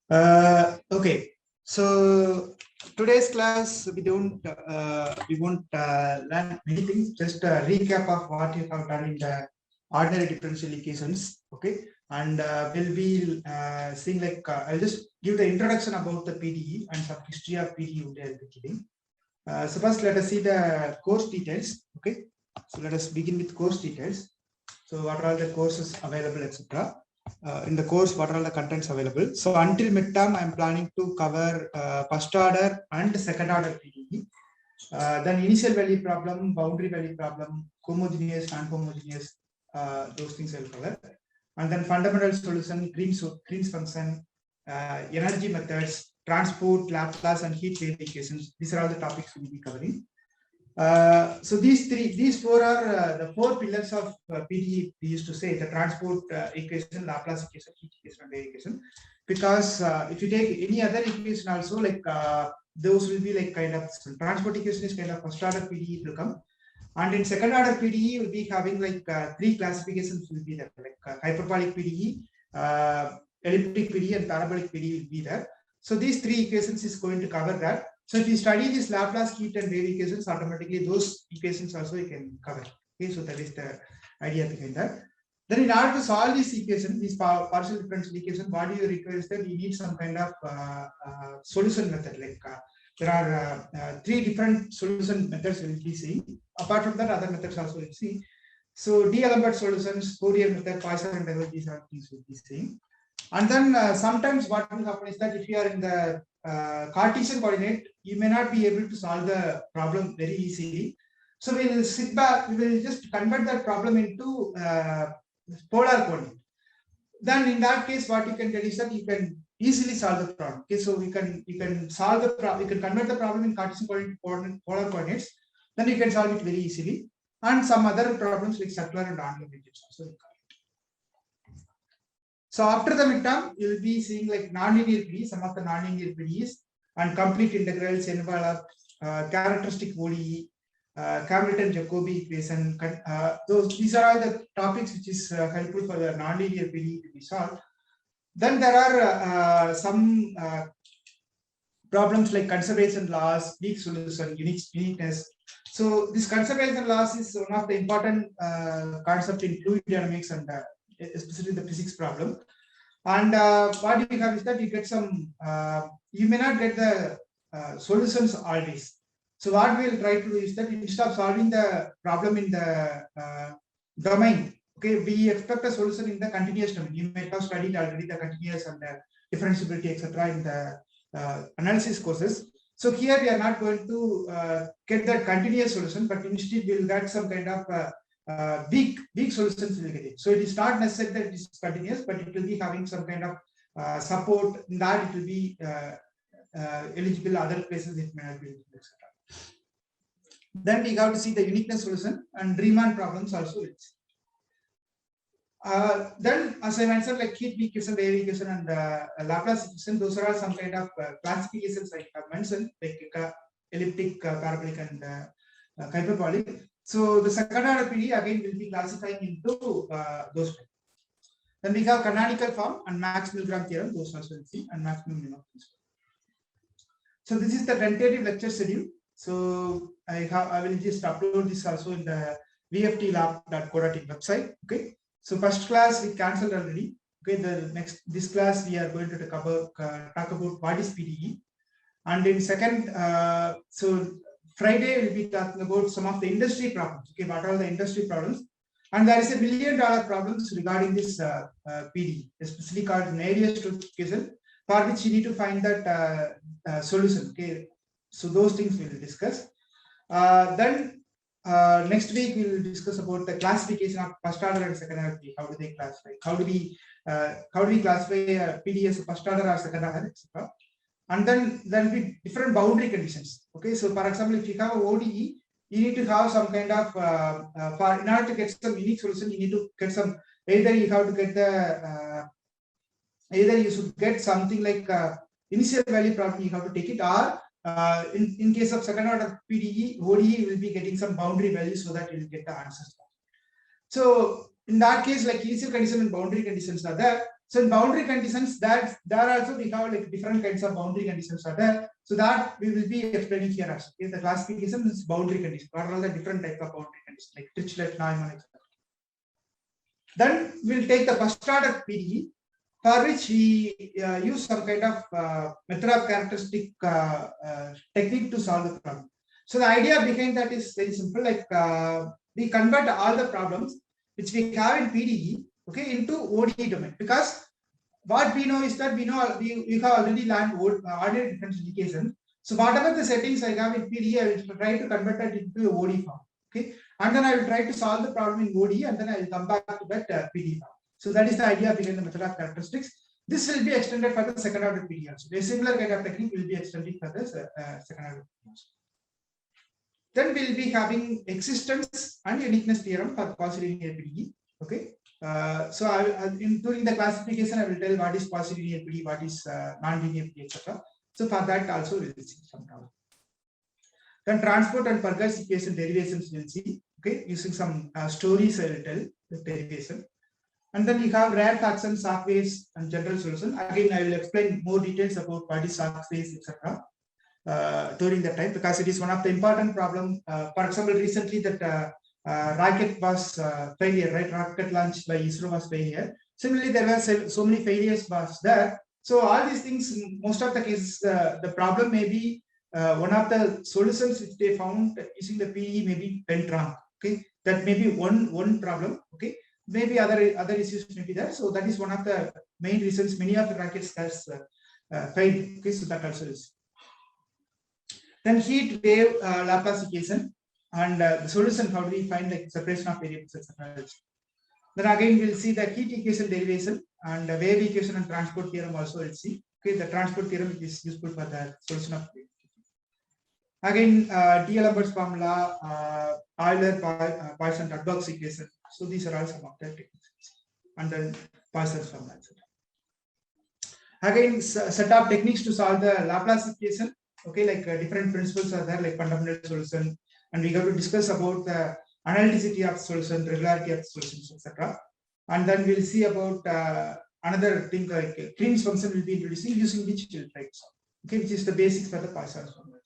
Okay, so today's class we won't learn many things. Just a recap of what you have done in the ordinary differential equations. Okay, and we'll be seeing I'll just give the introduction about the PDE and some history of PDE. I'll be giving. So first, let us see the course details. Okay, so let us begin with course details. So what are all the courses available, etc. In the course, what are all the contents available? So until midterm, I am planning to cover first order and second order PDE. Then initial value problem, boundary value problem, homogeneous, non-homogeneous, those things I will cover. And then fundamental solution, Green's function, energy methods, transport, Laplace, and heat wave equations. These are all the topics we will be covering. So these four are the four pillars of PDE. We used to say the transport equation, Laplace equation, heat equation, and wave equation. Because if you take any other equation also, those will be like kind of transport equation is kind of first order PDE will come, and in second order PDE will be having three classifications will be there, hyperbolic PDE, elliptic PDE, and parabolic PDE will be there. So these three equations is going to cover that. So if you study this Laplace, heat, and wave equations, automatically those equations also you can cover. Okay, so that is the idea behind that. Then in order to solve this equation, this partial differential equation, what you require is that you need some kind of solution method. There are three different solution methods we will be seeing. Apart from that, other methods also we'll see. So D'Alembert solutions, Fourier method, Poisson and divergence are things we'll be seeing. And then sometimes what will happen is that if you are in the Cartesian coordinate, you may not be able to solve the problem very easily. So we will sit back, we will just convert that problem into polar coordinate. Then in that case, what you can get is that you can easily solve the problem. Okay, so you can solve the problem, you can convert the problem in Cartesian coordinate, polar coordinates, then you can solve it very easily. And some other problems like circular and angular digits also. So after the midterm, you will be seeing like nonlinear PDE, some of the nonlinear PDEs, and complete integrals, envelope, characteristic ODE, Hamilton-Jacobi equation. These are all the topics which is helpful for the nonlinear PDE to be solved. Then there are some problems like conservation laws, weak solution, uniqueness. So this conservation laws is one of the important concept in fluid dynamics and especially the physics problem. And what you have is that you get some, you may not get the solutions always. So what we will try to do is that instead of solving the problem in the domain, okay, we expect a solution in the continuous domain. You may have studied already the continuous and the differentiability, etc. in the analysis courses. So here we are not going to get that continuous solution, but instead we will get some kind of weak solutions will get it. So it is not necessary that it is continuous, but it will be having some kind of support in that it will be eligible. Other places it may not be eligible, etc. Then we have to see the uniqueness solution and Riemann problems also. Then, as I mentioned, like heat equation, wave equation, and Laplace equation, those are all some kind of classifications I have mentioned, like elliptic, parabolic, and hyperbolic. So the second order PDE again will be classifying into those. Then we have canonical form and Max-Milgram theorem, those also will see, and maximum minimum principle. So this is the tentative lecture schedule. So I will just upload this also in the vftlab.co.in website. Okay. So first class we cancelled already. Okay. This class we are going to talk about what is PDE, and in second, so Friday we'll be talking about some of the industry problems. Okay, what are the industry problems? And there is $1 million problems regarding this PDE, especially called Navier-Stokes equation, for which you need to find that solution. Okay, so those things we will discuss. Then next week we will discuss about the classification of first order and second order PDE. How do they classify? How do we classify PDE as a first order or second order, etc. And then there will be different boundary conditions. Okay, so for example, if you have a ODE, you need to have some kind of in order to get some unique solution, you need to get some, either you have to get the either you should get something like initial value problem, you have to take it, or in case of second order PDE, ODE will be getting some boundary values so that you will get the answers. So in that case, like initial condition and boundary conditions are there. So in boundary conditions, that there also we have like different kinds of boundary conditions are there. So that we will be explaining here also. Okay, the classification is boundary conditions. What are all the different type of boundary conditions like Dirichlet, Neumann, etc. Then we'll take the first order PDE, for which we use some kind of method of characteristic technique to solve the problem. So the idea behind that is very simple. Like we convert all the problems which we have in PDE, okay, into ODE domain, because what we know is that we have already learned ordinary differential equation. So whatever the settings I have in PDE, I will try to convert that into a ODE form. Okay, and then I will try to solve the problem in ODE, and then I will come back to that PDE form. So that is the idea behind the method of characteristics. This will be extended for the second order PDE also. A similar kind of technique will be extended for the second order PDE also. Then we will be having existence and uniqueness theorem for quasi-linear PDE. Okay. So during the classification, I will tell what is quasi-linear PDE, what is non-linear PDE, etc. So for that also we will see some problem. Then transport and Purgas equation derivations we will see. Okay, using some stories I will tell the derivation. And then we have rare taxon, Sark phase, and general solution. Again, I will explain more details about what is Sark phase, etc. During that time, because it is one of the important problem. For example, recently that rocket was failure, right? Rocket launched by ISRO was failure. Similarly, there were so many failures was there. So all these things, in most of the cases, the problem may be one of the solutions which they found using the PDE maybe went wrong. Okay, that may be one problem. Okay, maybe other issues may be there. So that is one of the main reasons many of the rockets has failed. Okay, so that also is. Then heat wave Laplace equation and the solution, how do we find like separation of variables, etc. Then again we'll see the heat equation derivation and the wave equation and transport theorem also we'll see. Okay, the transport theorem is useful for the solution of wave. Again, D'Alembert's formula, Euler, Poisson, Rudolph's equation. So these are all some of the techniques. And then Poisson's formula, etc. Again, set of techniques to solve the Laplace equation. Okay, like different principles are there, like fundamental solution, and we have to discuss about the analyticity of solution, regularity of solutions, etc. And then we'll see about another thing like Green's function will be introducing, using which we'll try to solve. Okay, which is the basics for the Poisson's formula.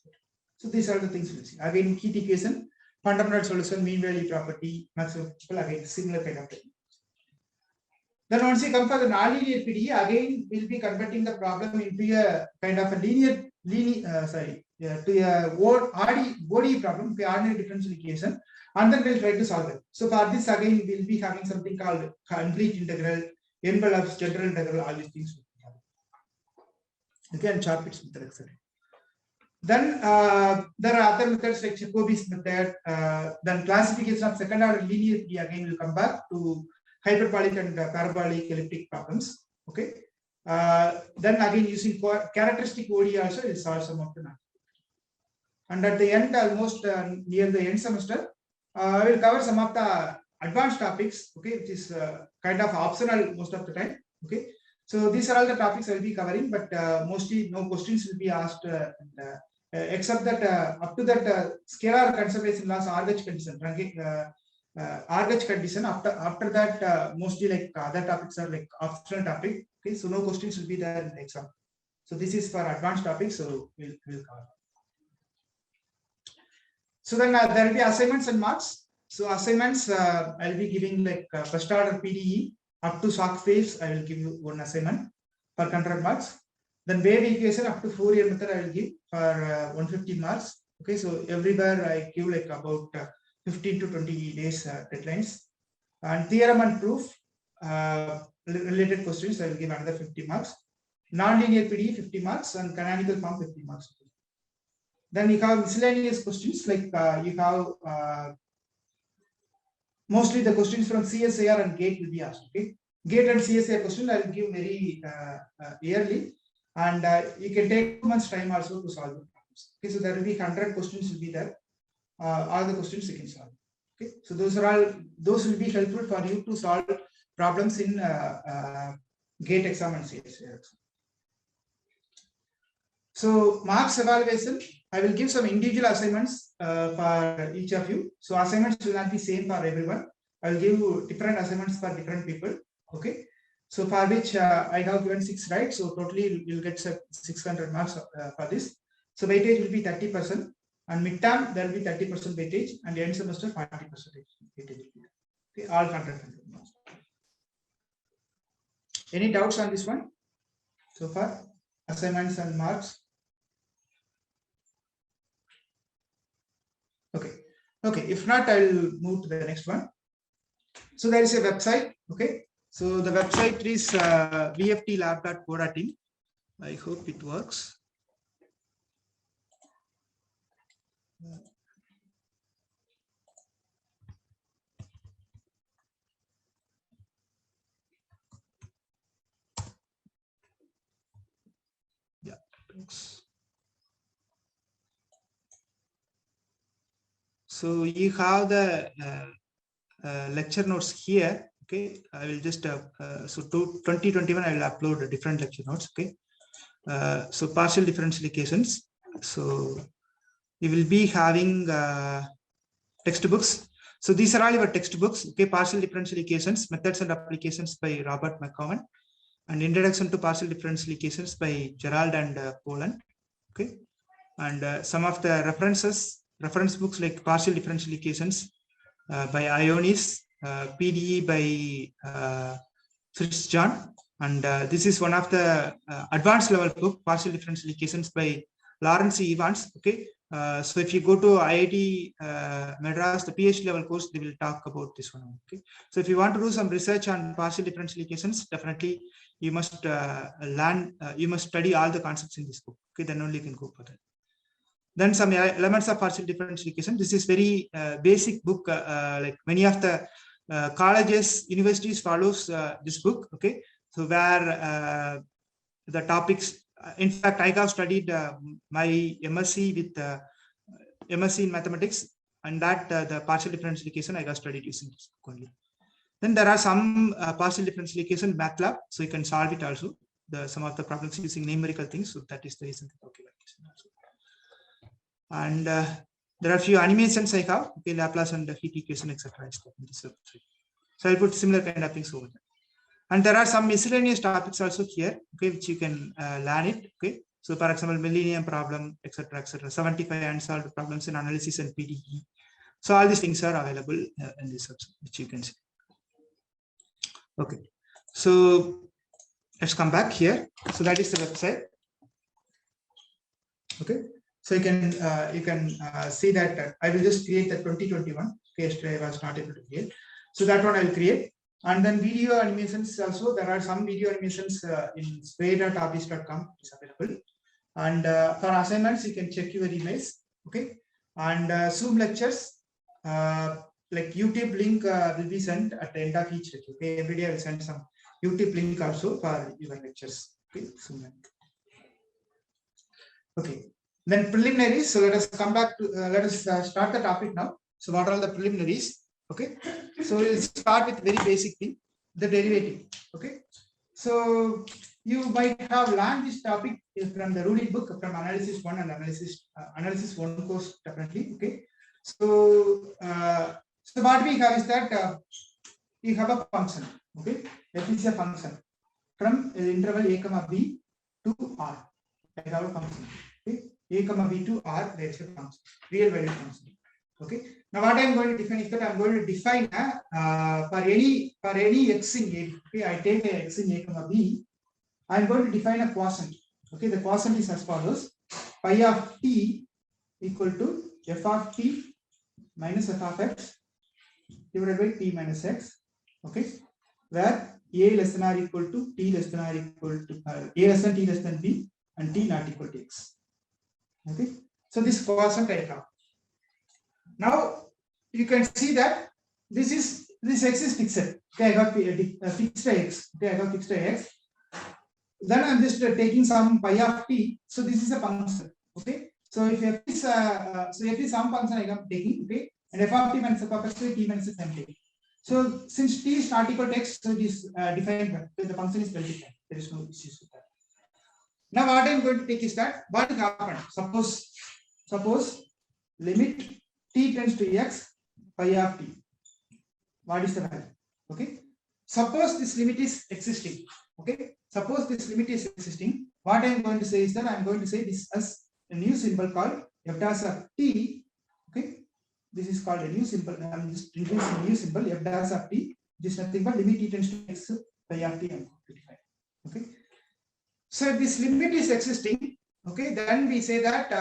So these are the things we'll see. Again, heat equation, fundamental solution, mean value property, maximum principle, again similar kind of technique. Then once you come for the nonlinear PDE, again we'll be converting the problem into a kind of a to a ODE problem, the ordinary differential equation, and then we'll try to solve it. So for this again we'll be having something called complete integral, envelopes, general integral, all these things. Again, chart bits method, etc. Then there are other methods like Jacobi's method. Then classification of second order linear PDE, again we'll come back to hyperbolic and parabolic elliptic problems. Okay. Then again using characteristic ODE also will solve some of the math. And at the end, almost near the end semester, I will cover some of the advanced topics. Okay, which is kind of optional most of the time. Okay. So these are all the topics I will be covering, but mostly no questions will be asked, except that up to that scalar conservation laws, RH condition, RH condition. After that, mostly like other topics are like optional topic. Okay, so no questions will be there in the exam. So this is for advanced topics. So we'll cover. So then there will be assignments and marks. So assignments, I'll be giving like first order PDE up to Sark phase. I will give you one assignment for 100 marks. Then wave equation up to Fourier method I will give for 150 marks. Okay, so everywhere I give like about 15 to 20 days deadlines. And theorem and proof related questions I will give another 50 marks. Non-linear PDE 50 marks and canonical form 50 marks. Then you have miscellaneous questions like you have mostly the questions from CSIR and GATE will be asked. Okay, GATE and CSIR question I will give very yearly, and you can take 2 months time also to solve the problems. Okay, so there will be 100 questions will be there. All the questions you can solve. Okay, so those will be helpful for you to solve problems in GATE exam and CSIR exam. So marks evaluation, I will give some individual assignments for each of you. So assignments will not be same for everyone. I will give you different assignments for different people. Okay. So for which I have given 6, right? So totally you'll get 600 marks for this. So weightage will be 30%, and midterm there will be 30% weightage, and end semester 40% weightage. Okay, all content marks. Any doubts on this one so far? Assignments and marks. Okay. Okay. If not, I'll move to the next one. So there is a website. Okay. So the website is vftlab.co.in. I hope it works. Yeah. So you have the lecture notes here. Okay, I will just so to 2021 I will upload different lecture notes. Okay, so partial differential equations. So you will be having textbooks. So these are all your textbooks. Okay, partial differential equations, methods and applications by Robert McCowan, and introduction to partial differential equations by Gerald and Poland. Okay, and some of the reference books like partial differential equations by Ionis, PDE by Fritz John, and this is one of the advanced level book, partial differential equations by Lawrence Evans. Okay, so if you go to IIT Madras, the PhD level course, they will talk about this one. Okay, so if you want to do some research on partial differential equations, definitely you must learn, you must study all the concepts in this book. Okay, then only you can go for that. Then some elements of partial differential equation. This is very basic book, like many of the colleges, universities follows this book. Okay, so where the topics, in fact, I have studied my MSc with MSc in mathematics, and that the partial differential equation I have studied using this book only. Then there are some partial differential equation MATLAB, so you can solve it also. Some of the problems using numerical things, so that is the reason. Okay, also. And there are a few animations I have. Okay, Laplace and the heat equation, etc. So I'll put similar kind of things over there. And there are some miscellaneous topics also here, okay, which you can learn it. Okay, so for example, millennium problem, etc., etc. 75 unsolved problems in analysis and PDE. So all these things are available in this website, which you can see. Okay, so let's come back here. So that is the website. Okay. So you can see that I will just create the 2021. Okay, yesterday I was not able to create. So that one I will create. And then video animations also. There are some video animations in spray.office.com is available. And for assignments, you can check your emails. Okay. And Zoom lectures, like YouTube link will be sent at the end of each lecture. Okay, every day I will send some YouTube link also for your lectures. Okay, Zoom link. Okay. Then preliminaries. So let us come back to let us start the topic now. So what are all the preliminaries? Okay. So we'll start with very basic thing, the derivative. Okay. So you might have learned this topic from the ruling book from analysis 1 and analysis 1 course definitely. Okay. So so what we have is that we have a function. Okay. F is a function from interval a comma b to r. I have a function. Okay. A comma b to r, there is a function, real value function. Okay. Now what I am going to define is that I am going to define for any x in a. Okay, I take a x in a comma b. I am going to define a quotient. Okay, the quotient is as follows: pi of t equal to f of t minus f of x divided by t minus x. Okay, where a less than or equal to t less than or equal to a less than t less than b and t not equal to x. Okay, so this quotient I have. Now you can see that this x is fixed. Okay, I got fixed x. Okay, I got fixed x. Then I'm just taking some pi of t. So this is a function. Okay, so if f is some function I am taking. Okay, and f of t minus f of x t minus x I am taking. So since t is not equal to x, so it is defined. The function is well defined. There is no issues with that. Now what I am going to take is that what happened. Suppose limit t tends to x pi of t. What is the value? Okay. suppose this limit is existing. Okay, suppose this limit is existing. What I am going to say is that I am going to say this as a new symbol called f dash of t. Okay, this is called a new symbol. I am just introducing a new symbol f dash of t. This is nothing but limit t tends to x by r t. Okay, so if this limit is existing, okay, then we say that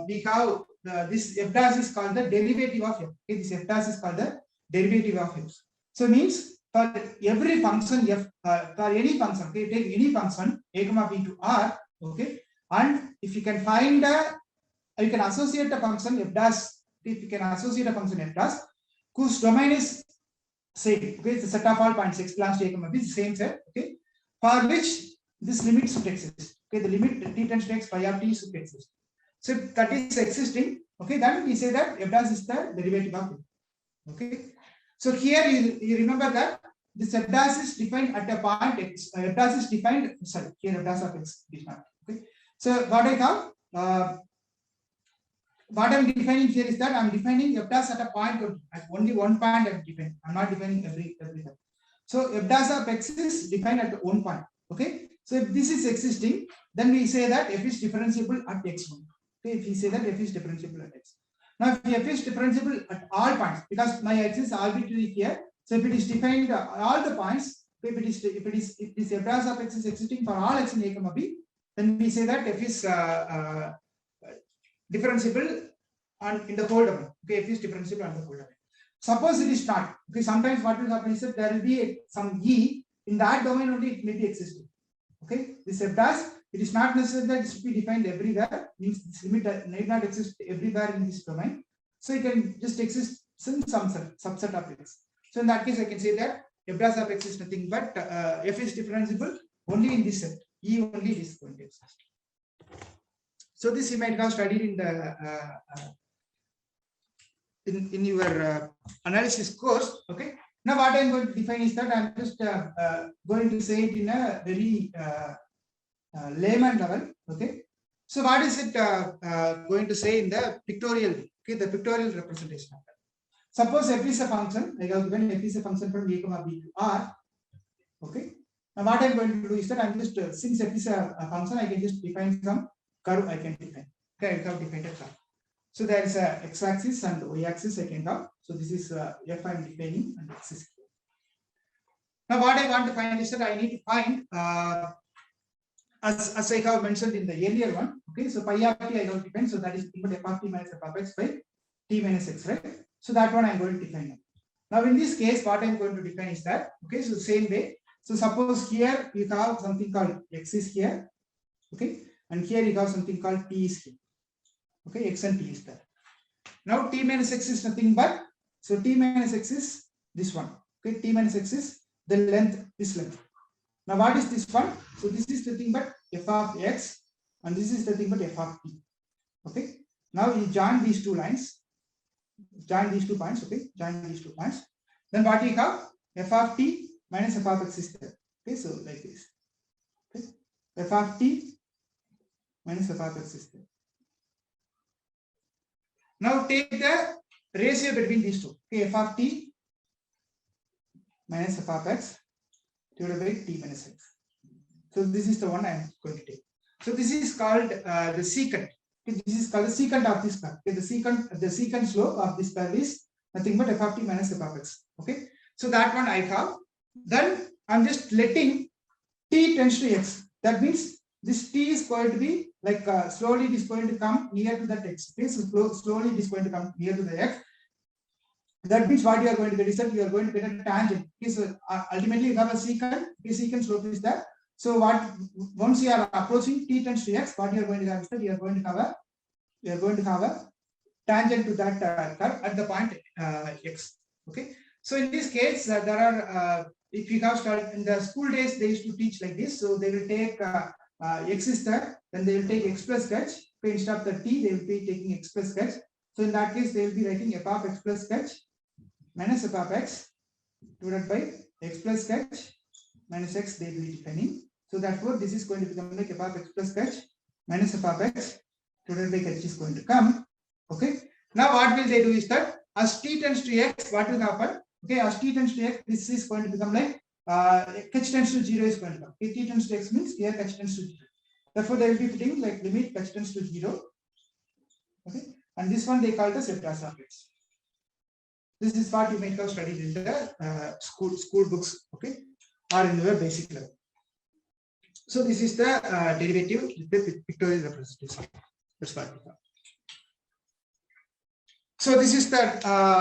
we have this f dash is called the derivative of f. Okay, this f dash is called the derivative of f. So means for every function f, for any function, okay, take any function a comma b to r, okay, and if you can find you can associate a function f dash. If you can associate a function f dash whose domain is same, okay, it's a set of all points x belongs to a comma b, same set, okay, for which this limit should exist. Okay, the limit t tends to x phi of t should exist. So if that is existing, okay, then we say that f dash is the derivative of it. Okay, so here you remember that this f dash is defined at a point x. F dash is defined, sorry, here f dash of x is not. Okay, so what I have, what I'm defining here is that I'm defining f dash at a point at only one point I'm defining. I'm not defining every time. So f dash of x is defined at one point. Okay, so if this is existing, then we say that f is differentiable at x1. Okay, if we say that f is differentiable at x. Now, if f is differentiable at all points, because my x is arbitrary here, so if it is defined all the points, if this f dash of x is existing for all x in a comma b, then we say that f is differentiable in the whole domain. Okay, f is differentiable on the whole domain. Suppose it is not. Okay, sometimes what will happen is that there will be some e in that domain only it may be existing. Okay, this f dash, it is not necessary that it should be defined everywhere. Means this limit need not exist everywhere in this domain. So it can just exist in some subset of x. So in that case, I can say that f dash of x is nothing but f is differentiable only in this set. E only is going to exist. So this you might have studied in the in your analysis course. Okay. Now what I am going to define is that I am just going to say it in a very layman level. Okay. So what is it going to say in the pictorial? Okay, the pictorial representation of that. Suppose f is a function. I have given f is a function from a comma b to r. Okay. Now what I am going to do is that I am just since f is a function, I can just define some curve. I can define. Okay, I have defined a curve. So there is a x-axis and y-axis I can have. So this is f I am defining and x is here. Now what I want to find is that I need to find as I have mentioned in the earlier one. Okay, so pi of t I have defined. So that is equal to f of t minus f of x by t minus x, right? So that one I am going to define. Now in this case, what I am going to define is that, okay, so the same way. So suppose here you have something called x is here, okay, and here you have something called t is here. Okay, x and t is there. Now t minus x is nothing but, so t minus x is this one. Okay, t minus x is the length, this length. Now what is this one? So this is nothing but f of x and this is nothing but f of t. Okay, now you join these two lines, join these 2 points. Okay, join these 2 points. Then what you have? F of t minus f of x is there. Okay, so like this. Okay, f of t minus f of x is there. Now take the ratio between these two. Okay, f of t minus f of x divided by t minus x. So this is the one I am going to take. So this is called the secant. Okay, this is called the secant of this curve. Okay, the secant slope of this curve is nothing but f of t minus f of x. Okay, so that one I have. Then I'm just letting t tends to x. That means this t is going to be like slowly it is going to come near to that x. Okay, so slowly it is going to come near to the x. That means what you are going to get is that you are going to get a tangent. Okay, so ultimately you have a secant. Okay, secant slope is that. So what once you are approaching t tends to x, what you are going to have is that you are going to have a tangent to that curve at the point x. Okay, so in this case there are if you have started in the school days, they used to teach like this. So they will take x is there, then they will take x plus h. Okay, instead of the t, they will be taking x plus h. So in that case, they will be writing f of x plus h minus f of x divided by x plus h minus x. They will be defining. So therefore, this is going to become like f of x plus h minus f of x divided by h is going to come. Okay. Now what will they do is that as t tends to x, what will happen? Okay, as t tends to x, this is going to become like h tends to 0 is going to come. If t tends to x means here h tends to 0. Therefore, they will be putting like limit h tends to 0. Okay, and this one they call the f dash of x. This is what you might have studied in the school books, okay, or in the basic level. So this is the derivative with the pictorial representation. That's what we have. So this is the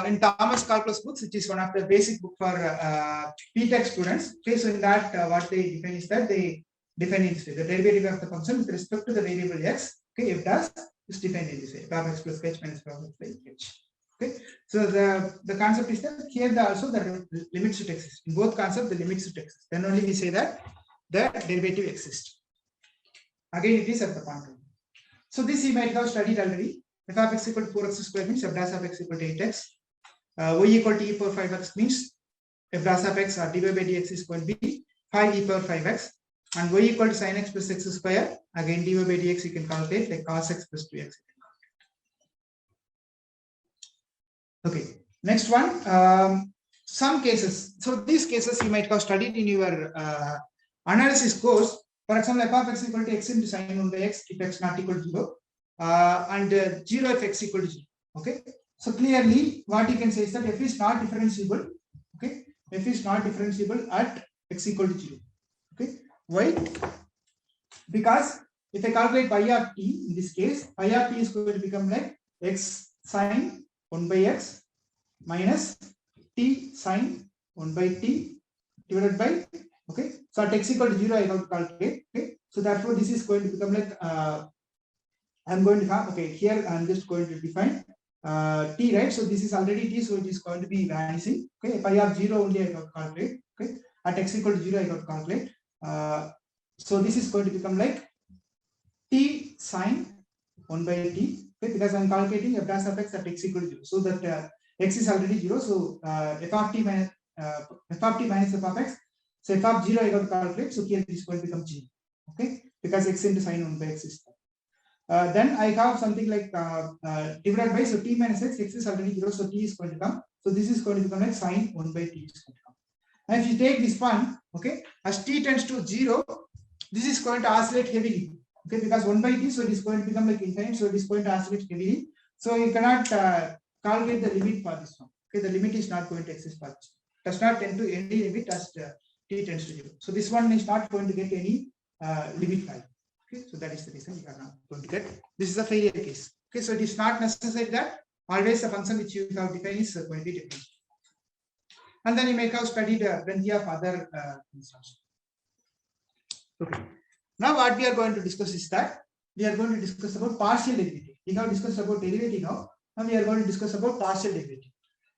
in Thomas Calculus books, which is one of the basic book for P-Tech students. Okay, so in that what they define is that they define in this way: the derivative of the function with respect to the variable x. Okay, f dash is defined in this way: f of x plus h minus f of x by h. Okay, so the concept is that here also the limit should exist. In both concepts, the limit should exist. Then only we say that the derivative exists. Again, it is at the point. So this you might have studied already. F of x equal to 4x square means f dash of x equal to 8x. Y equal to e power 5x means f dash of x or dy by dx is going to be 5 e power 5x. And y equal to sin x plus x square. Again, dy by dx you can calculate like cos x plus 2x. Okay, next one. Some cases. So these cases you might have studied in your analysis course. For example, f of x equal to x into sin 1 by x if x not equal to 0. And 0 if x equal to 0. Okay, so clearly what you can say is that f is not differentiable. Okay, f is not differentiable at x equal to 0. Okay, why? Because if I calculate pi of t in this case, pi of t is going to become like x sine 1 by x minus t sine 1 by t divided by, okay, so at x equal to 0 I have to calculate. Okay, so therefore this is going to become like I'm going to have, okay, here I'm just going to define t, right? So this is already t, so it is going to be vanishing. Okay, pi of 0 only I got to calculate. Okay, at x equal to 0 I got to calculate. So this is going to become like t sine 1 by t. Okay, because I'm calculating f dash of x at x equal to 0. So that x is already 0. So f of t minus f of x. So f of 0 I got to calculate. So here this is going to become 0. Okay, because x into sine 1 by x is. Then I have something like divided by, so t minus x, x is already 0, so t is going to come. So this is going to become like sine 1 by t is going to come. And if you take this one, okay, as t tends to 0, this is going to oscillate heavily. Okay, because 1 by t, so it is going to become like infinite, so it is going to oscillate heavily. So you cannot calculate the limit for this one. Okay, the limit is not going to exist for this one. Does not tend to any limit as t tends to 0. So this one is not going to get any limit value. Okay, so that is the reason you are not going to get. This is a failure case. Okay, so it is not necessary that always the function which you have defined is going to be different. And then you may have studied plenty of other things also. Okay. Now what we are going to discuss is that we are going to discuss about partial derivative. We have discussed about derivative now. Now we are going to discuss about partial derivative.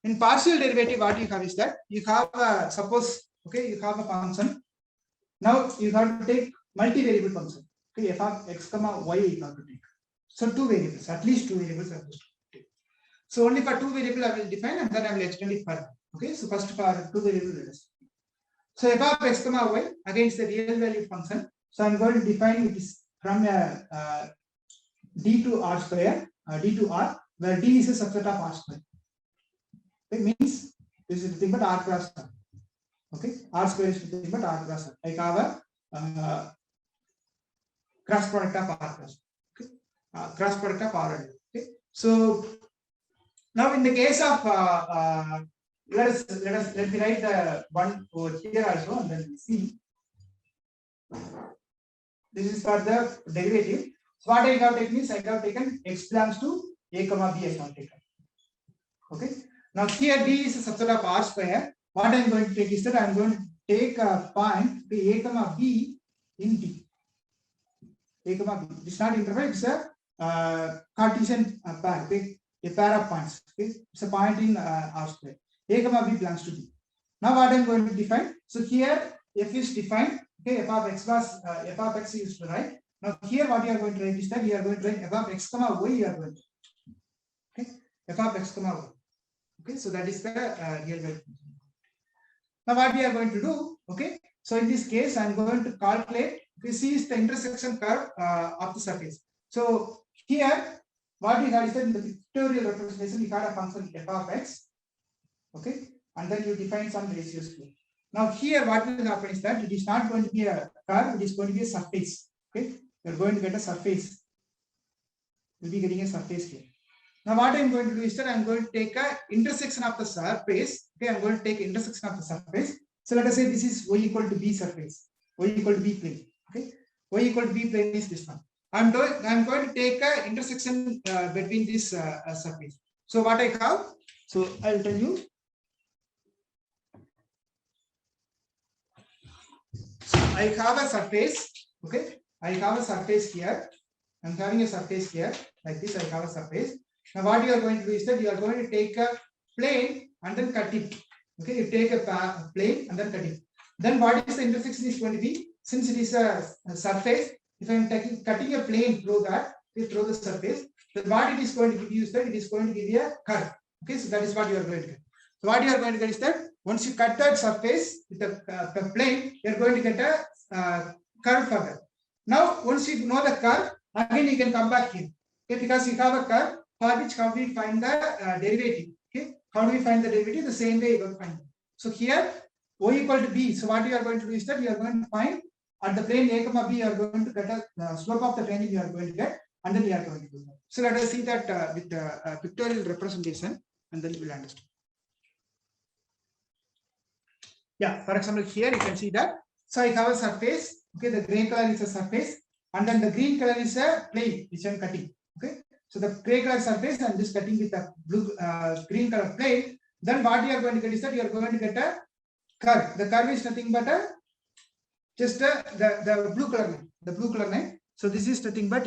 In partial derivative, what you have is that you have suppose, okay, you have a function. Now you have to take multivariable function. Okay, f of x comma y you have to take. So two variables, at least two variables are supposed to take. So only for two variables I will define and then I will extend it further. Okay, so first for two variables. So f of x comma y against the real valued function. So I'm going to define it is from d to r square, d to r, where d is a subset of r square. It means this is nothing but r cross r. Okay, r square is nothing but r cross r. I have a cross product of r cross. Okay, cross product of r. Okay, so now in the case of let me write the one over here also and then see. This is for the derivative. So what I have taken is I have taken x belongs to a comma b. I have taken. Okay. Now here d is a subset of r square. What I am going to take is that I am going to take a point a comma b in d. A comma b. It's not interval. It's a Cartesian pair. Okay? A pair of points. Okay? It's a point in r square. A comma b belongs to d. Now what I am going to define. So here f is defined. Okay, f of x plus f of x is to write. Now here what you are going to write is that you are going to write f of x comma y. You are going to, okay, f of x comma y. Okay, so that is the real value. Now what we are going to do? Okay, so in this case I am going to calculate. This is the intersection curve of the surface. So here what we have is that in the pictorial representation we have a function f of x. Okay, and then you define some ratios here. Now here what will happen is that it is not going to be a curve, it is going to be a surface. Okay, you are going to get a surface. We'll be getting a surface here. Now what I am going to do is that I am going to take a intersection of the surface. Okay, I am going to take intersection of the surface. So let us say this is y equal to b surface, y equal to b plane. Okay, y equal to b plane is this one. I'm going to take a intersection between this surface. So what I have, so I'll tell you. So I have a surface. Okay, I have a surface here. I'm having a surface here like this. I have a surface. Now what you are going to do is that you are going to take a plane and then cut it. Okay, you take a plane and then cut it. Then what is the intersection is going to be? Since it is a surface, if I am cutting a plane through that, through the surface, then what it is going to give you is that it is going to give you a curve. Okay, so that is what you are going to get. So what you are going to get is that once you cut that surface with the plane, you are going to get a curve further. Now once you know the curve, again you can come back here. Okay, because you have a curve for which how we find the derivative. Okay, how do we find the derivative? The same way you are going to find it. So here y equal to b. So what you are going to do is that you are going to find at the plane a comma b, you are going to get a slope of the tangent you are going to get, and then you are going to do that. So let us see that with the pictorial representation, and then you will understand. Yeah, for example, here you can see that. So I have a surface. Okay, the gray color is a surface, and then the green color is a plane which I am cutting. Okay, so the gray color surface and this cutting with the blue green color plane. Then what you are going to get is that you are going to get a curve. The curve is nothing but a just the blue color line. The blue color line. So this is nothing but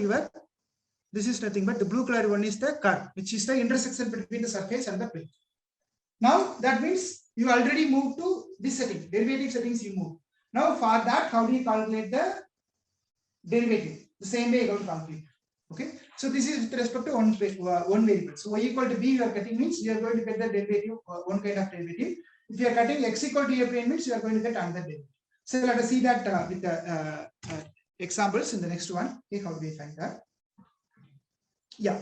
the blue color one is the curve, which is the intersection between the surface and the plane. Now that means you already moved to this setting, derivative settings you move. Now for that, how do you calculate the derivative? The same way you have to calculate. Okay, so this is with respect to one variable. So y equal to b you are cutting means you are going to get the derivative, one kind of derivative. If you are cutting x equal to a plane means you are going to get another derivative. So let us see that with the examples in the next one. Okay, how do we find that? Yeah.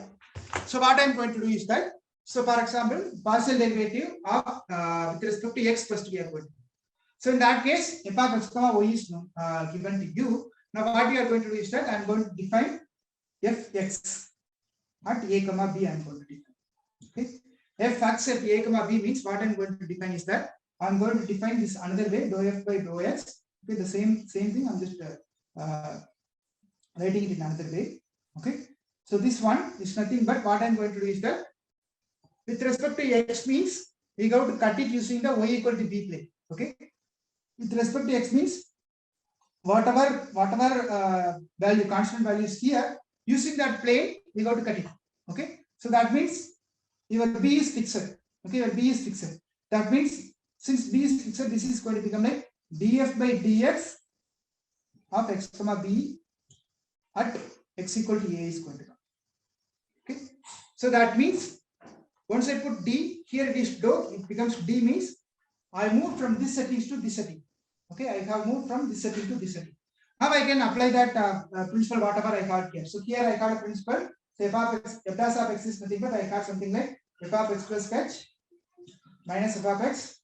So what I am going to do is that. So for example, partial derivative of with respect to x plus 2 we are going to do. So in that case, f of x comma y is given to you. Now what we are going to do is that I am going to define fx at a comma b. I am going to define. Okay, fx at a comma b means what I am going to define is that I am going to define this another way, dou f by dou x. Okay, the same thing. I am just writing it in another way. Okay, so this one is nothing but what I am going to do is that with respect to x means we go to cut it using the y equal to b plane. Okay, with respect to x means whatever value, constant value is here, using that plane we go to cut it. Okay, so that means your b is fixed. Okay, your b is fixed. That means since b is fixed, this is going to become like df by dx of x comma b at x equal to a is going to come. Okay, so that means once I put d here, it is dou, it becomes d means I moved from this setting to this setting. Okay, I have moved from this setting to this setting. Now I can apply that principle whatever I got here. So here I got a principle. So f of x, f dash of x is nothing but I got something like f of x plus catch minus f of x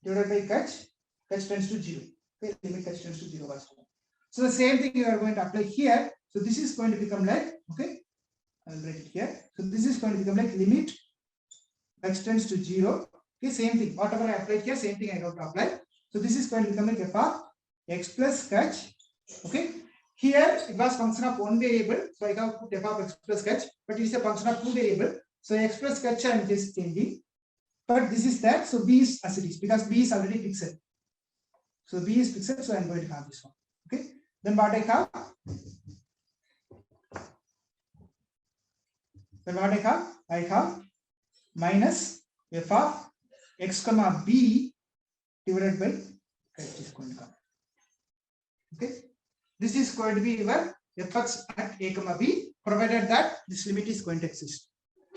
divided by catch tends to 0. Okay, limit catch tends to 0 was 1. So the same thing you are going to apply here. So this is going to become like, okay, I'll write it here. So this is going to become like limit x tends to 0. Okay, same thing. Whatever I applied here, same thing I got to apply. So this is going to become like f of x plus catch. Okay, here it was function of one variable, so I have put f of x plus catch, but it is a function of two variable. So x plus catch I am just changing, but this is that. So b is as it is because b is already fixed. So b is fixed, so I am going to have this one. Okay, then what I have? I have minus f of x comma b divided by catch is going to come. Okay, this is going to be your fx at a comma b, provided that this limit is going to exist.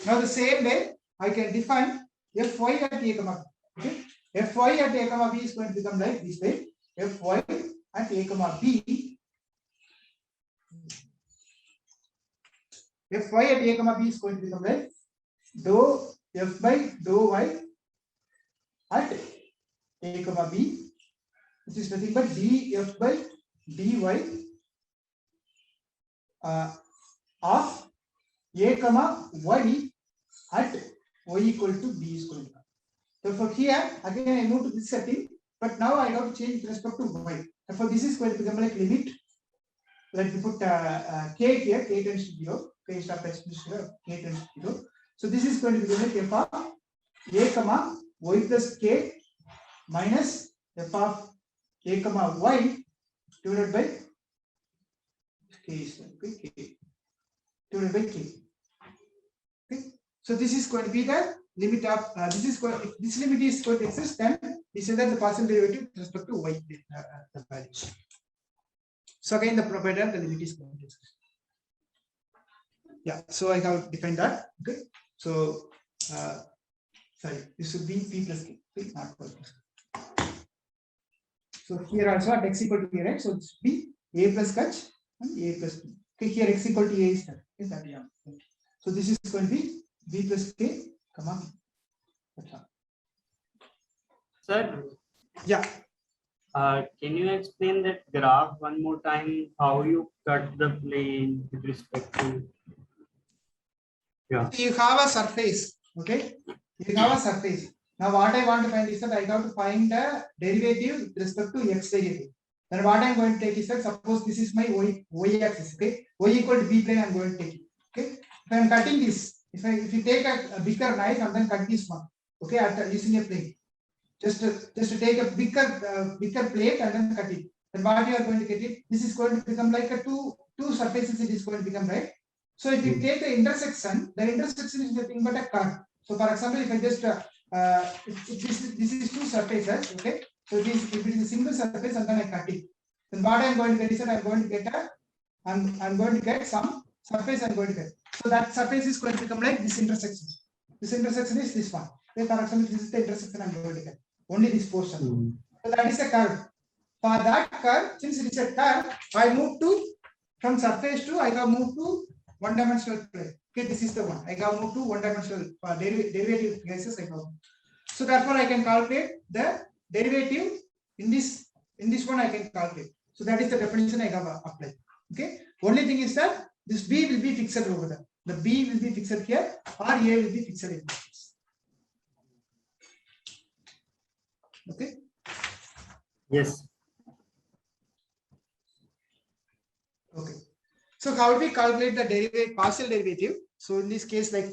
Now the same way I can define fy at a comma b. Okay, fy at a comma b is going to become like this way. Fy at a comma b, fy at a comma b is going to become like dou f by dou y at a comma b, which is nothing but df by dy of a comma y at y equal to b is going to come. Therefore, here again I move to this setting, but now I have to change with respect to y. Therefore, this is going to become like limit. Let me put k here, k tends to 0, k instead of x tends to 0, k tends to 0. So this is going to become like f of a comma y plus k minus f of a comma y divided by k is okay, k divided by k. Okay. So this is going to be the limit of if this limit is going to exist, then we say that the partial derivative with respect to y the values. So again, the provider the limit is going to exist. Yeah. So I have defined that. Okay. So sorry, this should be p plus k. Okay, not plus k. So here also at x equal to a, right? So it should be a plus h and a plus b. Okay. Here x equal to a is that. Is that yeah? Okay. So this is going to be b plus k, comma. Sir, yeah. Can you explain that graph one more time? How you cut the plane with respect to? Yeah. You have a surface. Okay. You have a surface. Now what I want to find is that I have to find the derivative with respect to x derivative. Then what I am going to take is that suppose this is my y axis. Okay. Y equal to b plane. I am going to take it. Okay. If I am cutting this, if you take a bigger knife and then cut this one. Okay. After using a plane. Just to take a bigger plate and then cut it. Then what you are going to get it? This is going to become like a two surfaces. It is going to become, right. So if you take the intersection is nothing but a curve. So for example, if I just this is two surfaces, okay. So if it is a single surface and then I cut it, then what I am going to get is that I am going to get I'm going to get some surface I'm going to get. So that surface is going to become like this intersection. This intersection is this one. Okay, for example, this is the intersection I'm going to get. Only this portion. So that is a curve. For that curve, since it is a curve, I move to from surface to I have moved to one-dimensional plane. Okay, this is the one. I have moved to one-dimensional derivative cases. I have. So therefore, I can calculate the derivative in this one. I can calculate. So that is the definition I have applied. Okay. Only thing is that this b will be fixed over there. The b will be fixed here, or a will be fixed in this case. Okay. Yes. Okay. So how do we calculate the partial derivative? So in this case, like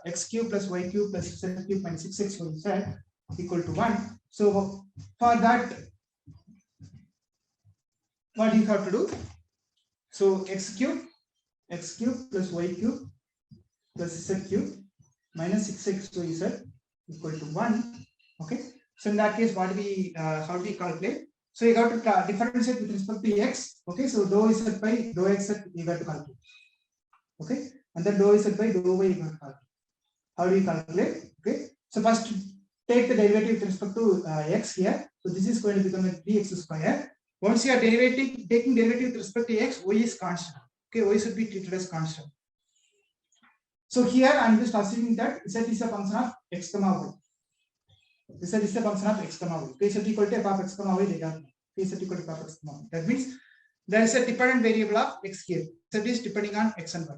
x cube plus y cube plus z cube minus 6x equal to 1. So for that, what do you have to do? So x cube plus y cube plus z cube minus 6xyz equal to 1. Okay. So in that case, what do we how do we calculate? So you got to differentiate with respect to x. Okay. So dou z by dou x you got to calculate. Okay. And then dou z by dou y you got to calculate. How do you calculate? Okay. So first take the derivative with respect to x here. So this is going to become like 3x square. Once you are taking derivative with respect to x, y is constant. Okay. Y should be treated as constant. So here I am just assuming that z is a function of x comma y. This is a function of x comma y. K is equal to f of x comma y. K is equal to f of x comma y. That means there is a dependent variable of x here. Z is depending on x and y.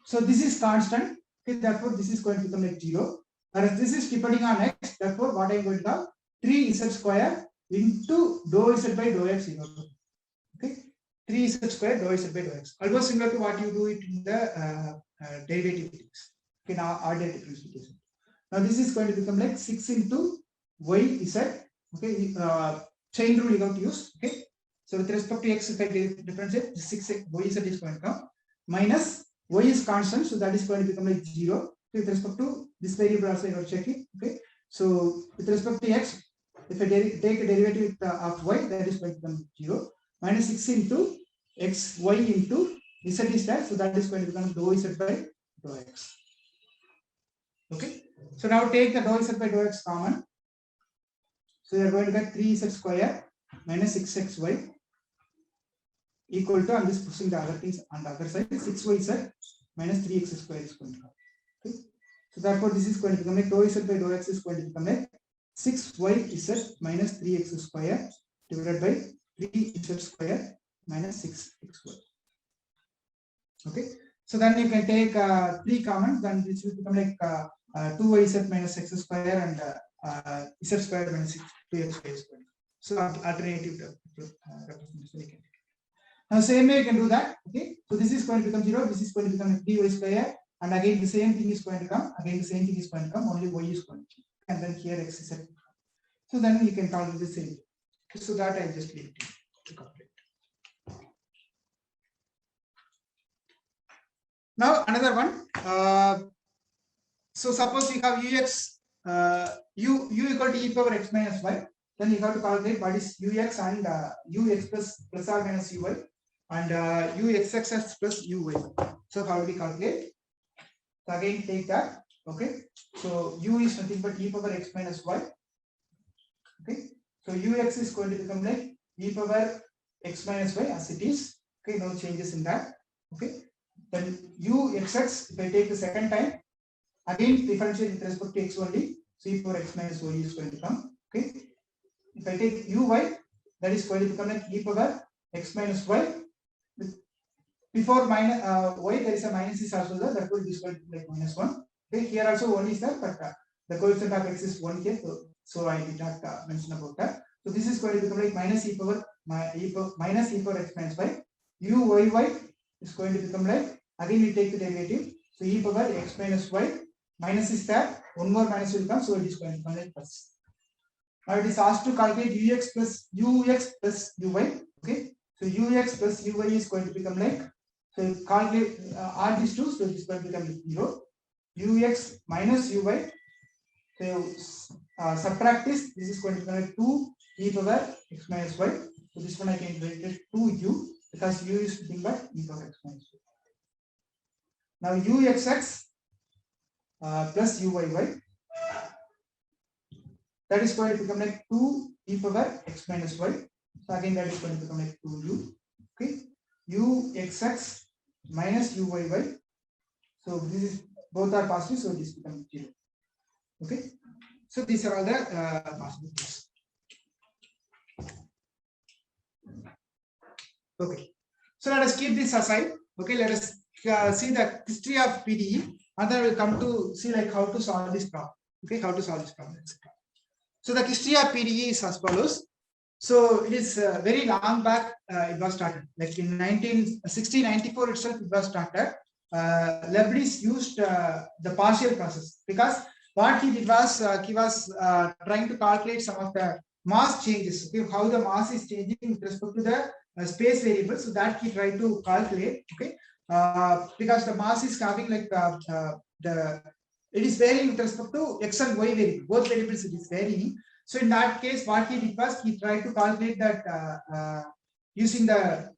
So this is constant. Okay, therefore this is going to become like 0. Whereas this is depending on x. Therefore, what I am going to have 3z square into dou z by dou x. Okay, 3z square dou z by dou x. Almost similar to what you do it in the derivative things. Okay, now ordered differentiation. Now this is going to become like 6 into y z. Okay, chain rule you have to use. Okay, so with respect to x, if I differentiate, 6 y z is going to come minus y is constant, so that is going to become like 0. With respect to this variable also you have to check it. Okay, so with respect to x, if I take a derivative of y, that is going to become 0 minus 6 into x y into z is that, so that is going to become dou z by dou x. Okay. So now take the dou z by dou x common. So you are going to get 3z square minus 6xy equal to, I'm just pushing the other things on the other side, 6yz minus 3x square is going to come. Okay. So therefore this is going to become like dou z by dou x is going to become like 6yz minus 3x square divided by 3z square minus 6xy. Okay, so then you can take 3 common, then this will become like 2yz minus x square and z square minus 2x square. So alternative representation you can take. Now same way you can do that. Okay, so this is going to become 0, this is going to become 3y square, and again the same thing is going to come, again the same thing is going to come, only y is going to come, and then here x is. So then you can calculate the same. So that I just leave it to calculate. Now another one. So suppose we have ux u equal to e power x minus y. Then you have to calculate what is ux and ux plus or minus uy and uxx plus uy. So how do we calculate? So again take that. Okay. So u is nothing but e power x minus y. Okay. So ux is going to become like e power x minus y as it is. Okay. No changes in that. Okay. Then uxx, if I take the second time, again differentiate with respect to x only, so e power x minus y is going to come. Okay. If I take uy, that is going to become like e power x minus y. Before minus y, there is a minus is also there, that will be going to be like minus 1. Okay. Here also 1 is there, but the coefficient of x is 1 here, so I did not mention about that. So this is going to become like minus e power minus e power x minus y. Uyy is going to become like, again we take the derivative, so e power x minus y, minus is there, one more minus will come, so it is going to become like plus. Now it is asked to calculate ux plus uy. Okay, so ux plus uy is going to become like, so calculate add these two, so it is going to become 0. Ux minus uy, so subtract this is going to become like 2 e power x minus y. So this one I can write it 2u, because u is nothing but e power x minus y. Now uxx plus uyy, that is going to become like 2 e power x minus y. So again that is going to become like 2u. Okay, uxx minus uyy. So this is both are positive, so this becomes 0. Okay, so these are all the possibilities. Okay, so let us keep this aside. Okay, let us see the history of PDE, and then we'll come to see like how to solve this problem. Okay, how to solve this problem, etc. So the history of PDE is as follows. So it is very long back. It was started like in 1694 itself. It was started. Leibniz used the partial process, because what he did was he was trying to calculate some of the mass changes. Okay, how the mass is changing with respect to the space variable. So that he tried to calculate. Okay, because the mass is having like it is varying with respect to x and y variable. Both variables it is varying. So in that case, what he did was he tried to calculate that using the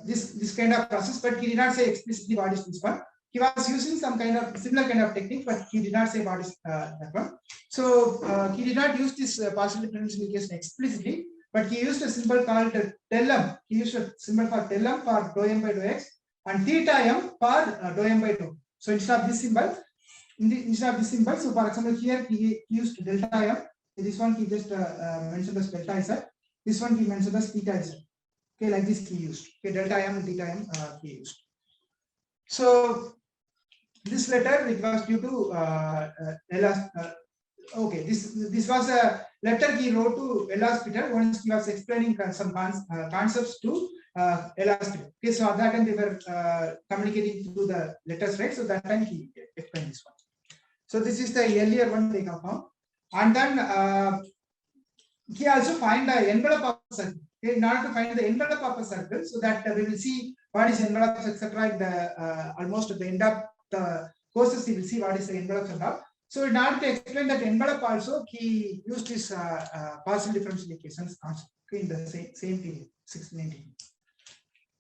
this kind of process, but he did not say explicitly what is this one. He was using some kind of similar kind of technique, but he did not say what is that one. So he did not use this partial differential equation explicitly, but he used a symbol called del m. He used a symbol for del m for dou m by dou x and theta m for dou m by dou. So instead of this symbol, so for example here he used delta m. This one he just mentioned as delta z. This one he mentioned as theta z. Okay, like this he used. Okay, delta m and theta m he used. So this letter it was due to okay, this was a letter he wrote to Elas Peter once he was explaining some concepts to Elas Peter. Okay, so at that time they were communicating through the letters, right? So that time he explained this one. So this is the earlier one they have found, and then he also find the envelope of a circle. Okay, in order to find the envelope of a circle, so that we will see what is envelope, etc. In the almost at the end of the courses, we will see what is the envelope and all. So in order to explain that envelope also, he used this partial differential equations concept. Okay, in the same period, 1690.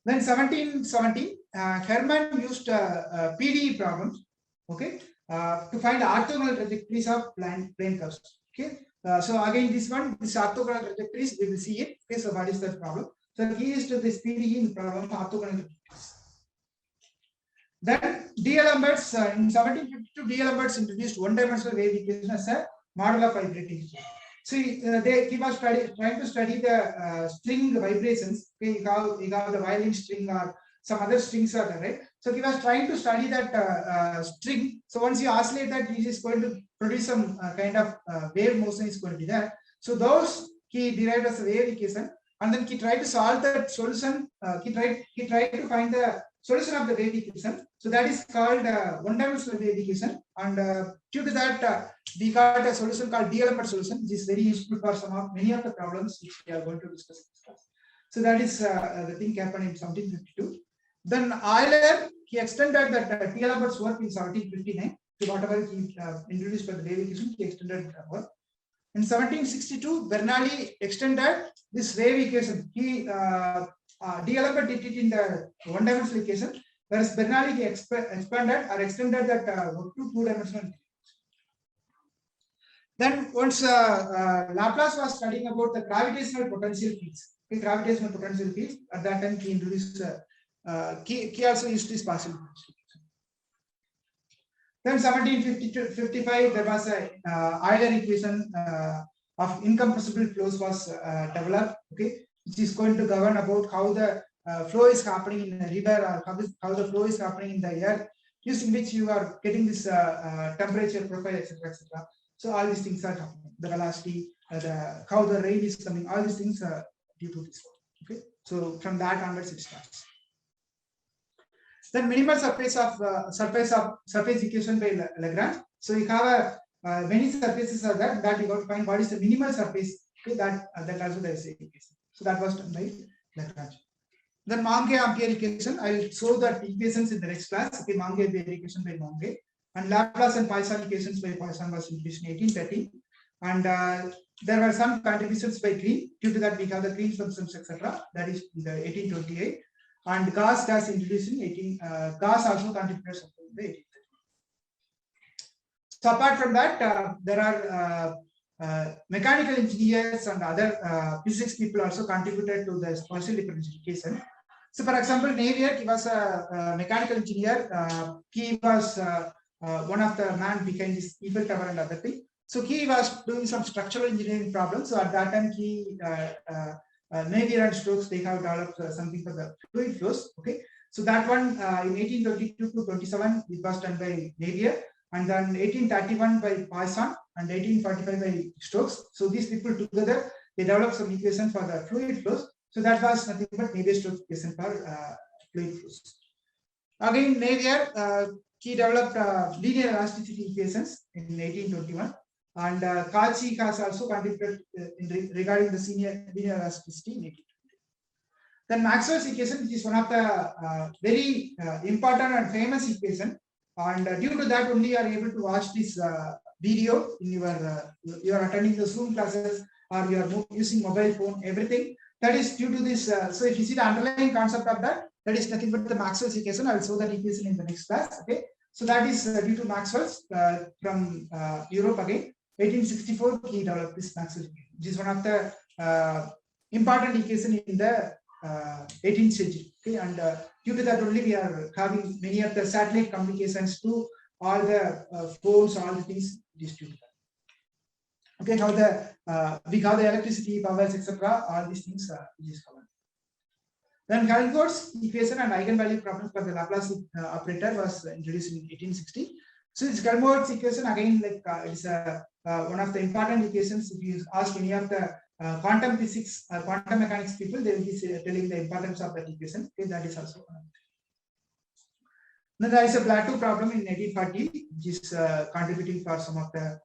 Then 1770, Hermann used PDE problems. Okay, to find orthogonal trajectories of plane curves. Okay. So again, this orthogonal trajectories, we will see it. Okay, so what is that problem? So he used this PDE problem orthogonal trajectories. Then D'Alembert's in 1752, D'Alembert's introduced one-dimensional wave equation as a model of vibrating string. So he was trying to study the string vibrations. Okay, you have the violin string or some other strings are there, right? So he was trying to study that string. So once you oscillate that, he is going to produce some kind of wave motion is going to be there. So those he derived as a wave equation, and then he tried to solve that solution. He tried to find the solution of the wave equation. So that is called one-dimensional wave equation, and due to that, we got a solution called D-element solution, which is very useful for many of the problems which we are going to discuss in this class. So that is the thing happened in 1752. Then Euler, he extended that D-element's work in 1759 to whatever he introduced by the wave equation. He extended work. In 1762, Bernoulli extended this wave equation. He D-element did it in the one-dimensional equation, whereas Bernoulli he expanded or extended that to two-dimensional. Then once Laplace was studying about the gravitational potential fields, at that time he introduced, he also used this partial. Then 1755 there was a Euler equation of incompressible flows was developed, okay, which is going to govern about how the flow is happening in a river or how the flow is happening in the air, using which you are getting this temperature profile, etc., etc. So all these things are happening. The velocity, how the rain is coming, all these things are due to this one. Okay, so from that onwards it starts. Then minimal surface equation by Lagrange. So you have many surfaces are there that you got to find what is the minimal surface. Okay, that also there is a equation. So that was done by Lagrange. Then Monge-Ampere equation. I will show that equations in the next class. Okay, Monge-Ampere equation by Monge. And Laplace and Poisson equations by Poisson was introduced in 1830. And there were some contributions by Green. Due to that, we have the Green functions, etc. That is in the 1828. And Gauss introduced in Gauss also contributed something in the 1830. So apart from that, there are mechanical engineers and other physics people also contributed to the partial differential equation. So, for example, Navier, he was a mechanical engineer. He was one of the man behind this Eiffel Tower and other thing. So he was doing some structural engineering problems. So at that time, he Navier and Stokes, they have developed something for the fluid flows. Okay, so that one in 1822 to 27 it was done by Navier, and then 1831 by Poisson and 1845 by Stokes. So these people together they developed some equation for the fluid flows. So that was nothing but Navier-Stokes equation for fluid flows. Again, Navier he developed linear elasticity equations in 1821. And Cauchy has also contributed regarding the linear elasticity in 1820. Then Maxwell's equation, which is one of the very important and famous equation, and due to that only you are able to watch this video in your you are attending the Zoom classes or you are using mobile phone, everything. That is due to this. So if you see the underlying concept of that, that is nothing but the Maxwell's equation. I will show that equation in the next class. Okay, so that is due to Maxwell's from Europe again. 1864, he developed this Maxwell's equation, which is one of the important equation in the 18th century. Okay, and due to that only we are having many of the satellite communications to all the phones, all the things. Due to that. Okay, now we have the electricity, powers, etc. All these things is covered. Then Helmholtz equation and eigenvalue problems for the Laplace operator was introduced in 1860. So this Helmholtz equation again, like it's one of the important equations. If you ask any of the quantum physics, quantum mechanics people, they will be telling the importance of that equation. Okay, that is also one. Then there is a Plateau problem in 1840, which is contributing for some of the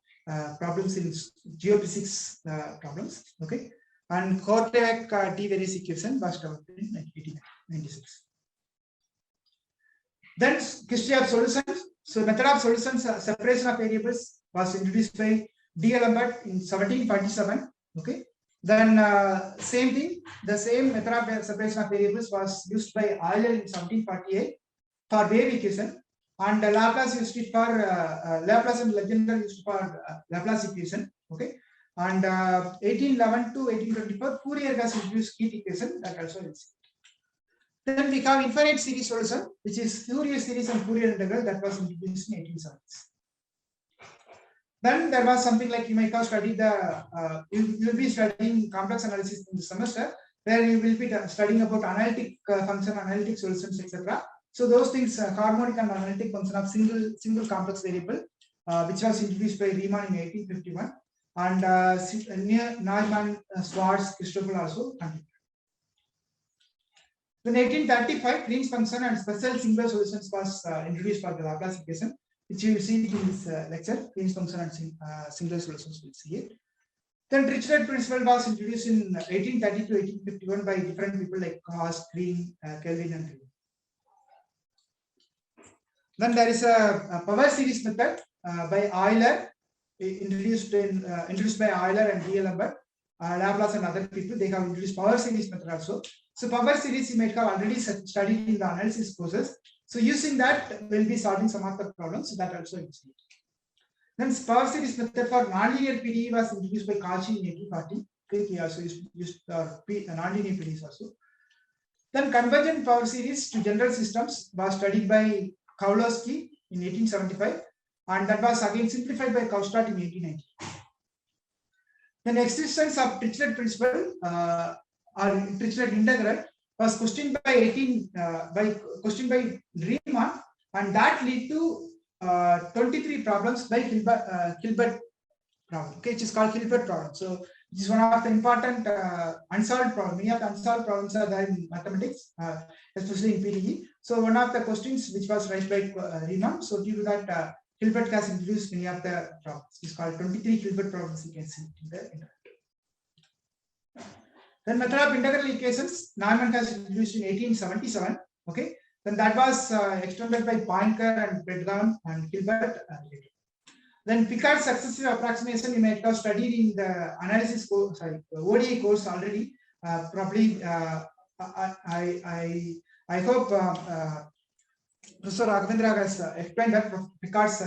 problems in geophysics problems. Okay, and Korteweg T-various equation was developed in 1896. Then history of solutions. So method of solutions, separation of variables was introduced by D-Lambert in 1747. Okay. Then same thing, the same method of separation of variables was used by Euler in 1748 for wave equation, and Laplace used it for Laplace and Legendre used for Laplace equation. Okay. And 1811 to 1824, Fourier has introduced heat equation that also is. Then we have infinite series solution, which is Fourier series and Fourier integral that was introduced in 1870s. Then there was something like you might have studied you will be studying complex analysis in the semester, where you will be studying about analytic function, analytic solutions, etc. So those things, harmonic and analytic function of single complex variable, which was introduced by Riemann in 1851, and near Neumann, Schwarz, Christoffel also continued. In 1835, Green's function and special singular solutions was introduced for the Laplace equation, which you will see in this lecture. Green's function and singular solutions, we'll see it. Then Dirichlet principle was introduced in 1830 to 1851 by different people like Gauss, Green, Kelvin, and Riemann. Then there is a power series method by Euler, introduced by Euler and D'Alembert, Laplace and other people. They have introduced power series method also. So power series you might have already studied in the analysis courses. So using that, we'll be solving some of the problems. So that also is it. Then power series method for nonlinear PDE was introduced by Cauchy in 1840. He also used nonlinear PDEs also. Then convergent power series to general systems was studied by Kowalski in 1875, and that was again simplified by Kaustad in 1890. Then existence of Dirichlet principle or Dirichlet integral was questioned by Riemann, and that led to 23 problems by Hilbert problem. Okay, which is called Hilbert problem. So it is one of the important unsolved problems. Many of the unsolved problems are there in mathematics, especially in PDE. So one of the questions which was raised by Riemann. So due to that, Hilbert has introduced many of the problems. It's called 23 Hilbert problems. You can see in the internet. Then method of integral equations, Neumann has introduced in 1877. Okay, then that was extended by Poincare and Bredgman and Hilbert. Then Picard's successive approximation you might have studied in the analysis course, ODA course already. Probably I hope Professor Raghavendra has explained that Picard's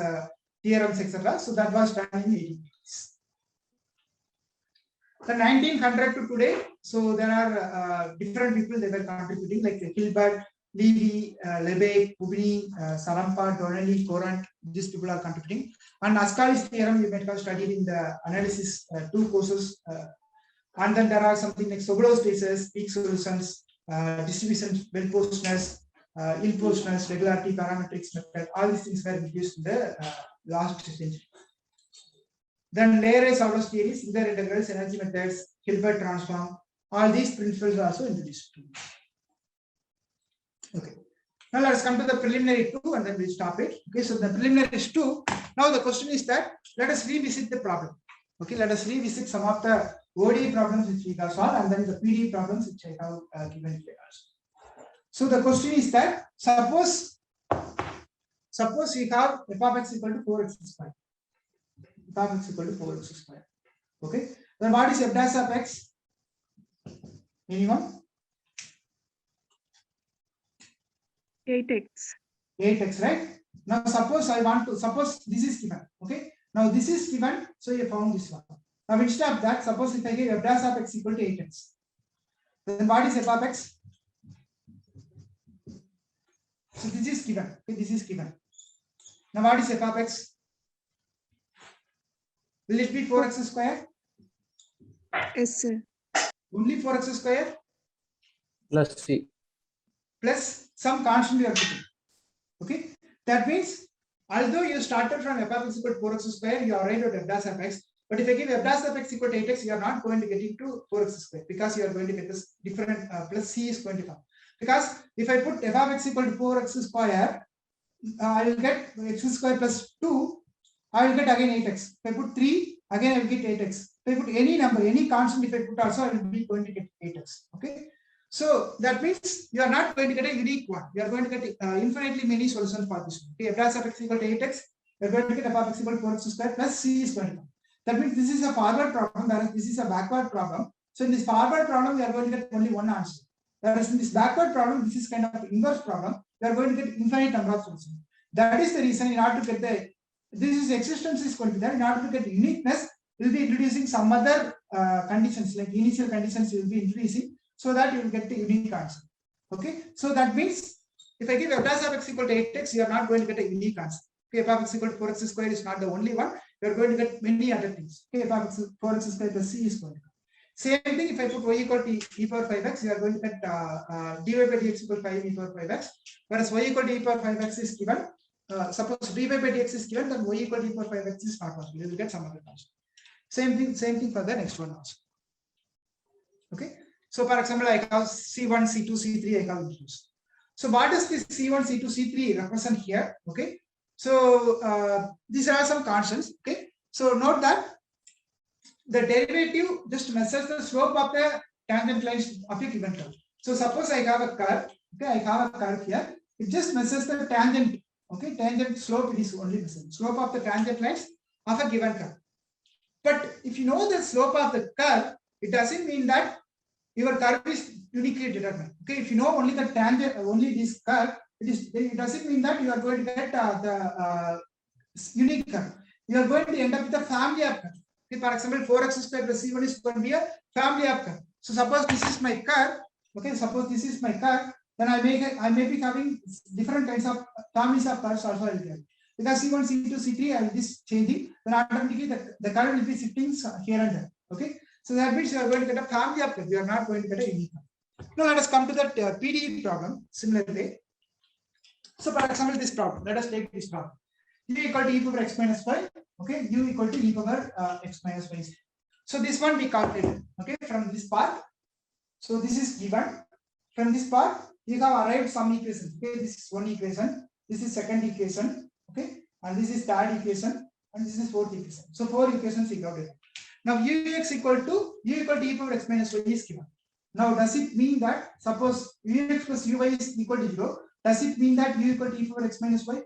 theorems, etc. So that was done in 1880s. The 1900 to today, so there are different people they were contributing like Hilbert, Levy, Lebesgue, Pubini, Sarampa, Donnelly, Courant. These people are contributing. And Ascari's theorem you might have studied in the analysis 2 courses. And then there are something like Sobolev spaces, peak solutions, distribution, well-postness, ill-postness, regularity, parametrics method. All these things were introduced in the last century. Then layer-Sobolev theories, either integrals, energy methods, Hilbert transform. All these principles are also introduced. Okay. Now let us come to the preliminary 2 and then we'll stop it. Okay, so the preliminary is 2. Now the question is that let us revisit the problem. Okay, let us revisit some of the ODE problems which we have solved and then the PDE problems which I have given here also. So the question is that suppose we have f of x equal to 4x square. F of x equal to 4x square. Okay, then what is f dash of x? Anyone? 8x. 8x, right? Now suppose this is given. Okay, now this is given, so you found this one. Now instead of that, suppose if I give f dash of x equal to 8x, then what is f of x? So this is given. Okay, this is given. Now what is f of x? Will it be 4x square? Yes, sir. Only 4x square? Plus c. Plus some constant you have to take. Okay, that means although you started from f of x equal to 4x square, you arrived at f dash of x. But if I give f dash of x equal to 8x, you are not going to get into 4x square because you are going to get this different plus c is going to come. Because if I put f of x equal to 4x square, I will get x square plus 2. I will get again 8x. If I put 3, again I will get 8x. If I put any number, any constant, if I put also, I will be going to get 8x. Okay. So that means you are not going to get a unique one. You are going to get infinitely many solutions for this one. Okay, f dash of x equal to 8x, you are going to get f of x equal to 4x square plus c is going to come. That means this is a forward problem, whereas this is a backward problem. So in this forward problem, we are going to get only one answer. Whereas in this backward problem, this is kind of an inverse problem. We are going to get infinite number of solutions. That is the reason in order to get the existence is going to be there. In order to get uniqueness, we will be introducing some other conditions like initial conditions we will be introducing so that you will get the unique answer. Okay, so that means if I give f dash of x equal to 8x, you are not going to get a unique answer. Okay, f of x equal to 4x square is not the only one. you are going to get many other things. Okay, 4x square plus c is going to come. Same thing, if I put y equal to e power 5x, you are going to get dy by dx equal to 5 e power 5x, whereas y equal to e power 5x is given. Suppose dy by dx is given, then y equal to e power 5x is not possible. You will get some other constant. Same thing for the next one also. Okay. So for example, I have C1, C2, C3, I have introduced. So what does this C1, C2, C3 represent here? Okay. So these are some constants. Okay. So note that the derivative just measures the slope of the tangent lines of a given curve. So suppose I have a curve. Okay, I have a curve here. It just measures the tangent. Okay, tangent slope it is only measured. Slope of the tangent lines of a given curve. But if you know the slope of the curve, it doesn't mean that your curve is uniquely determined. Okay, if you know only the tangent, only this curve, it doesn't mean that you are going to get the unique curve. You are going to end up with a family of curve. Okay, for example, 4x square plus c1 is going to be a family of curve. So suppose this is my curve. Okay, suppose this is my curve, then I may be having different kinds of families of curves also. Because C1, C2, C3, I will be changing, then automatically the curve will be shifting here and there. Okay, so that means you are going to get a family of curve. You are not going to get a unique curve. Now let us come to that PDE problem similarly. So for example, this problem, let us take this problem. U equal to e power x minus 5. Okay, u equal to e power x minus 5. So this one we calculated. Okay, from this part. So this is given. From this part, you have arrived some equations. Okay, this is one equation. This is second equation. Okay, and this is third equation, and this is fourth equation. So 4 equations we got it. Now ux equal to e power x minus 5 is given. Now does it mean that suppose ux plus uy is equal to 0? Does it mean that u equal to e power x minus 5?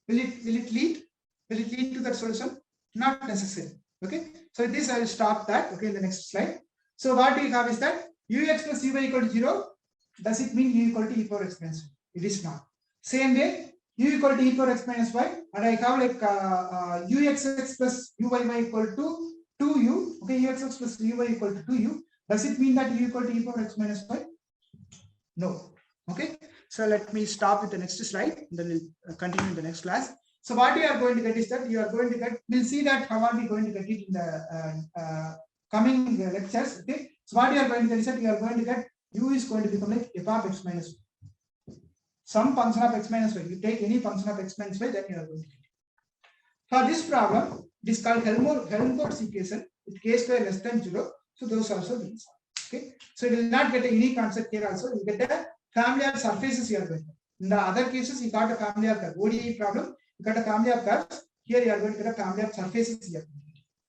Will it lead to that solution? Not necessary. Okay, so this I will stop that. Okay, in the next slide. So what we have is that ux plus uy equal to 0. Does it mean u equal to e power x minus 5? It is not. Same way, u equal to e power x minus 5, and I have like uxx plus uyy equal to 2u. Okay, uxx plus uy equal to 2u. Does it mean that u equal to e power x minus 5? No. Okay, so let me stop with the next slide, then we'll continue in the next class. So what you are going to get is that you are going to get, we'll see that how are we going to get it in the coming lectures. Okay, so what you are going to get is that you are going to get u is going to become like f of x minus 5. Some function of x minus 5. You take any function of x minus 5, then you are going to get it. For this problem, it is called Helmholtz equation with k square less than 0. So those also will solve. Okay, so you will not get a unique concept here also. You get a family of surfaces you are going to. In the other cases, you got a family of curves. ODE problem, you got a family of curves. Here you are going to get a family of surfaces here.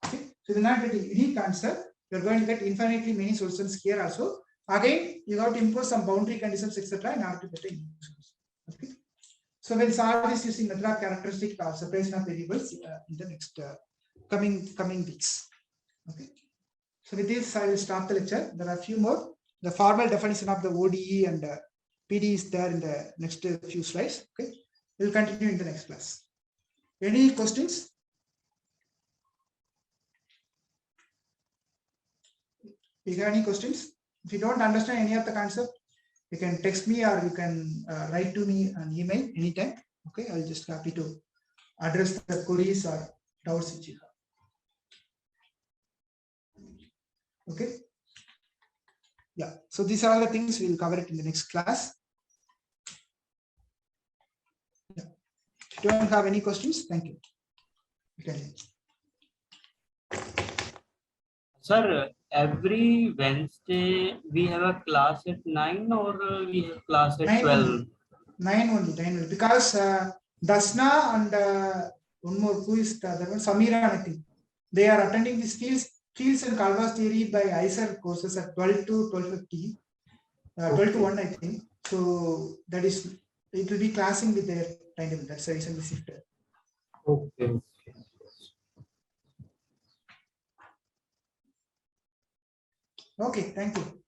Okay, so you will not get a unique answer. You are going to get infinitely many solutions here also. Again, you have to impose some boundary conditions, etc., in order to get a unique solution. Okay, so we'll solve this using method of characteristic separation of variables in the next coming weeks. Okay, so with this I will stop the lecture. There are a few more. The formal definition of the ODE and PD is there in the next few slides. Okay, we'll continue in the next class. Any questions? If you have any questions, if you don't understand any of the concept, you can text me or you can write to me an email anytime. Okay, I'll just happy to address the queries or doubts which you have. Okay. Yeah, so these are all the things we'll cover it in the next class. Yeah. If you don't have any questions, thank you. Okay. Sir, every Wednesday we have a class at 9 or we have class at 12? 9 only, because Dasna and one more, who is the other one? Samira, I think. They are attending this fields and Calva's theory by ISER courses at 12 to 12:50, 12 to 1, I think. So that is, it will be classing with their timetable. That's the reason we shifted. Okay. Okay, thank you.